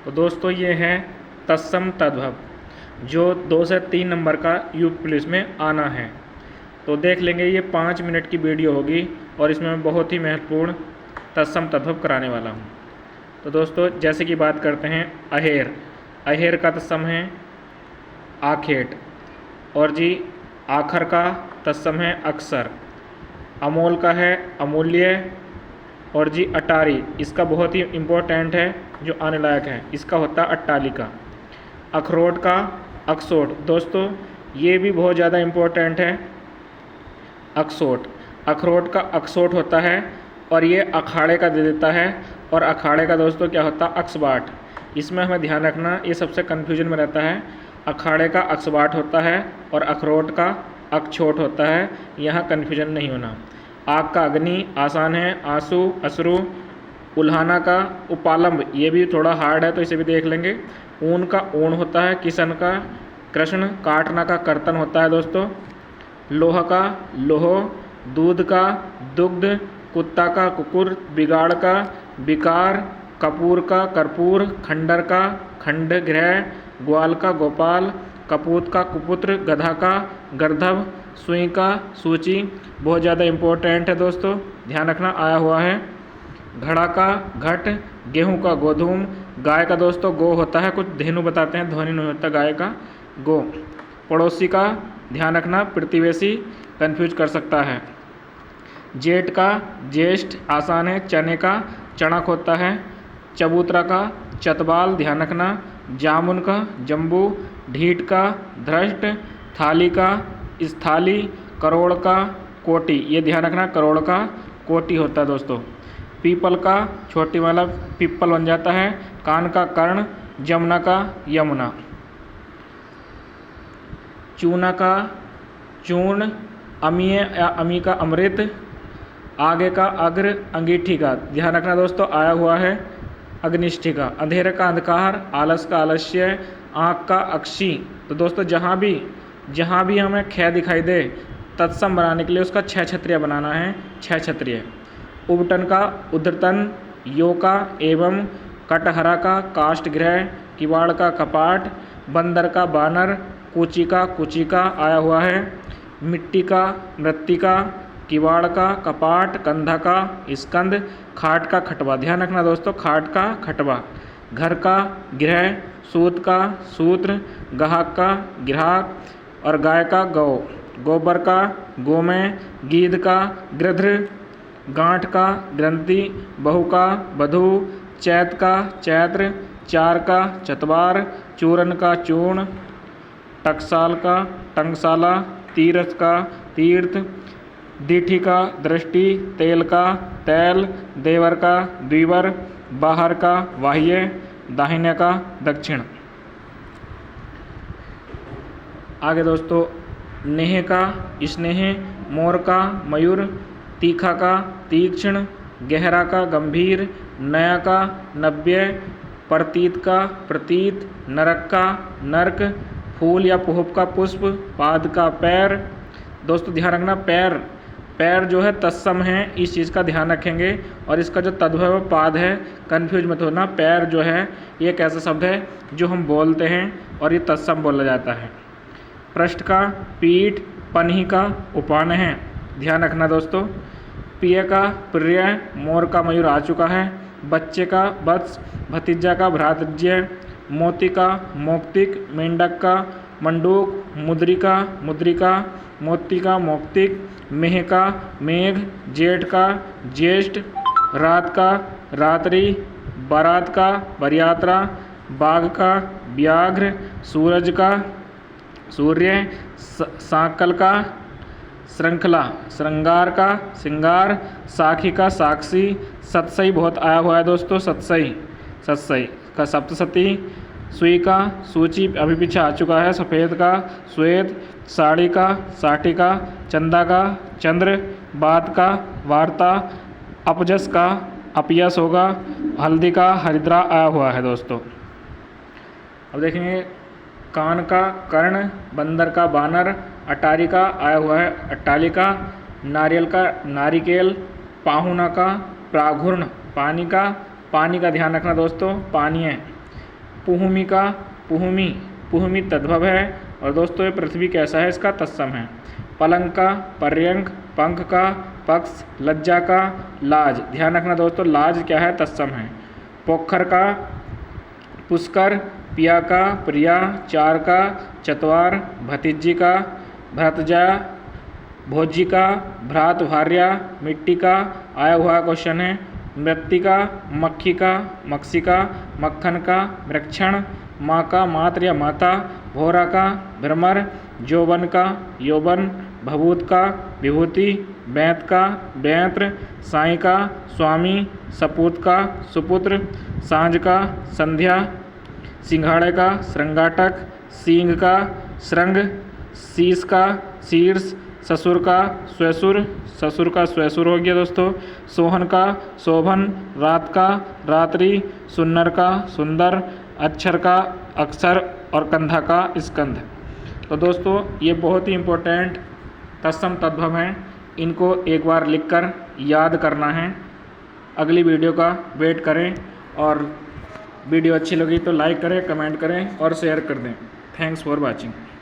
तो दोस्तों ये है तत्सम तद्भव, जो 2 से 3 नंबर का यूपी पुलिस में आना है। तो देख लेंगे, ये 5 मिनट की वीडियो होगी और इसमें मैं बहुत ही महत्वपूर्ण तत्सम तद्भव कराने वाला हूँ। तो दोस्तों जैसे कि बात करते हैं अहेर, अहेर का तत्सम है आखेट, और जी आखर का तत्सम है अक्सर, अमोल का है अमूल्य, और जी अटारी इसका बहुत ही इम्पोर्टेंट है जो आने लायक है, इसका होता है अट्टालिका। अखरोट का अक्सोट, दोस्तों ये भी बहुत ज़्यादा इम्पोर्टेंट है। अक्सोट, अखरोट का अक्सोट होता है और ये अखाड़े का दे देता है, और अखाड़े का दोस्तों क्या होता है अक्सबाट। इसमें हमें ध्यान रखना, ये सबसे कन्फ्यूजन में रहता है। अखाड़े का अक्सबाट होता है और अखरोट का अकछोट होता है, यहाँ कन्फ्यूजन नहीं होना। आग का अग्नि आसान है, आंसू अश्रु। उल्हाना का उपालंब, ये भी थोड़ा हार्ड है तो इसे भी देख लेंगे। ऊन का ऊन होता है, किसन का कृष्ण, काटना का कर्तन होता है दोस्तों। लोह का लोहो, दूध का दुग्ध, कुत्ता का कुकुर, बिगाड़ का विकार, कपूर का कर्पूर, खंडर का खंड गृह, ग्वाल का गोपाल, कपूत का कुपुत्र, गधा का गर्धव, सुई का सूची। बहुत ज़्यादा इम्पोर्टेंट है दोस्तों, ध्यान रखना, आया हुआ है। घड़ा का घट, गेहूं का गोधूम, गाय का दोस्तों गो होता है, कुछ धेनु बताते हैं, ध्वनि नहीं होता गाय का, गो। पड़ोसी का ध्यान रखना, प्रतिवेशी कंफ्यूज कर सकता है। जेठ का ज्येष्ठ आसान है, चने का चणक होता है। चबूतरा का चतबाल, ध्यान रखना। जामुन का जम्बू, ढीठ का धृष्ट, थाली का स्थाली, करोड़ का कोटि, ये ध्यान रखना, करोड़ का कोटि होता है दोस्तों। पीपल का छोटी वाला पीपल बन जाता है। कान का कर्ण, जमुना का यमुना। चूना का चूर्ण, अमीय या अमी का अमृत। आगे का अग्र, अंगीठी का, ध्यान रखना दोस्तों, आया हुआ है अग्निष्ठी का। अंधेरे का अंधकार, आलस का आलस्य, आँख का अक्षी। तो दोस्तों जहाँ भी हमें ख दिखाई दे, तत्सम बनाने के लिए उसका 6 छत्रिया बनाना है, 6 छत्रिय। उबटन का उद्धतन, यो का एवं, कटहरा का काष्ठ गृह, किवाड़ का कपाट, बंदर का बानर, कूची का कुचिका आया हुआ है। मिट्टी का मृत्तिका, किवाड़ का कपाट, कंधा का स्कंद, खाट का खटवा, ध्यान रखना दोस्तों, खाट का खटवा। घर का गृह, सूत का सूत्र, ग्राहक का ग्राहक, और गाय का गौ। गोबर का गोमय, गीध का गृध्र, गांठ का ग्रंथि, बहू का बधू, चैत का चैत्र, चार का चतवार, चूरन का चूर्ण, टकसाल का टंगसाला, तीर्थ का तीर्थ, दीठी का दृष्टि, तेल का तैल, देवर का द्विवर, बाहर का बाह्य, दाहिने का दक्षिण। आगे दोस्तों नेह का स्नेह, मोर का मयूर, तीखा का तीक्ष्ण, गहरा का गंभीर, नया का नव्य, प्रतीत का प्रतीत, नरक का नर्क, फूल या पुष्प का पुष्प, पाद का पैर। दोस्तों ध्यान रखना, पैर जो है तत्सम है, इस चीज़ का ध्यान रखेंगे। और इसका जो तद्भव पाद है, कन्फ्यूज मत होना। पैर जो है ये एक ऐसा शब्द है जो हम बोलते हैं और ये तत्सम बोला जाता है। पृष्ठ का पीठ, पन्ही का उपान है, ध्यान रखना दोस्तों। प्रिय का प्रिय, मोर का मयूर आ चुका है। बच्चे का वत्स, भतीजा का भ्रातृज्य, मोती का मौक्तिक, मेंढक का मंडूक, मुद्रिका मुद्रिका, मोती का मौक्तिक, मेह का मेघ, जेठ का ज्येष्ठ, रात का रात्रि, बारात का बरयात्रा, बाघ का व्याघ्र, सूरज का सूर्य, सांकल का श्रृंखला, श्रृंगार का श्रृंगार, साखी का साक्षी। सतसई बहुत आया हुआ है दोस्तों, सतसई का सप्तसती। सुई का सूची अभी पीछे आ चुका है। सफ़ेद का श्वेत, साड़ी का साटिका, चंदा का चंद्र, बात का वार्ता, अपजस का अपयस होगा, हल्दी का हरिद्रा आया हुआ है दोस्तों। अब देखेंगे कान का कर्ण, बंदर का बानर, अटारी का आया हुआ है अट्टालिका, नारियल का नारिकेल, पाहुना का प्राघूर्ण, पानी का ध्यान रखना दोस्तों, पानीय। पुहुमिका, पुहुमी तद्भव है। और दोस्तों ये पृथ्वी कैसा है, इसका तत्सम है। पलंग का, पर्यंक, पंख का, पक्ष, लज्जा का, लाज। ध्यान रखना दोस्तों, लाज क्या है, तत्सम है। पोखर का, पुष्कर, पिया का, प्रिया, चार का, चतवार, भतीजी का, भ्रातजा, भोजी का, भ्रात, भार्या, मिट्टी का। आया हुआ क्वेश्चन है। मृत्तिका, मक्खी का, मक्षिका, मक्खन का, मृक्षण, माँ का, मात्र या माता, भोरा का, भ्रमर, जौवन का, यौवन, भभूत का, विभूति, बैंत का, बैंत्र, साई का, स्वामी, सपूत का, सुपुत्र, सांझ का, संध्या, सिंघाड़े का, श्रृंगाटक, सींग का, श्रृंग, शीश का, शीर्ष, ससुर का, स्वसुर, ससुर का स्वसुर हो गया दोस्तों। सोहन का, शोभन, रात का, रात्रि, सुन्नर का, सुंदर, अक्षर का, अक्षर, और कंधा का, स्कंध। तो दोस्तों ये बहुत ही इम्पोर्टेंट तत्सम तद्भव हैं, इनको एक बार लिखकर याद करना है। अगली वीडियो का वेट करें, और वीडियो अच्छी लगी तो लाइक करें, कमेंट करें और शेयर कर दें। Thanks for watching.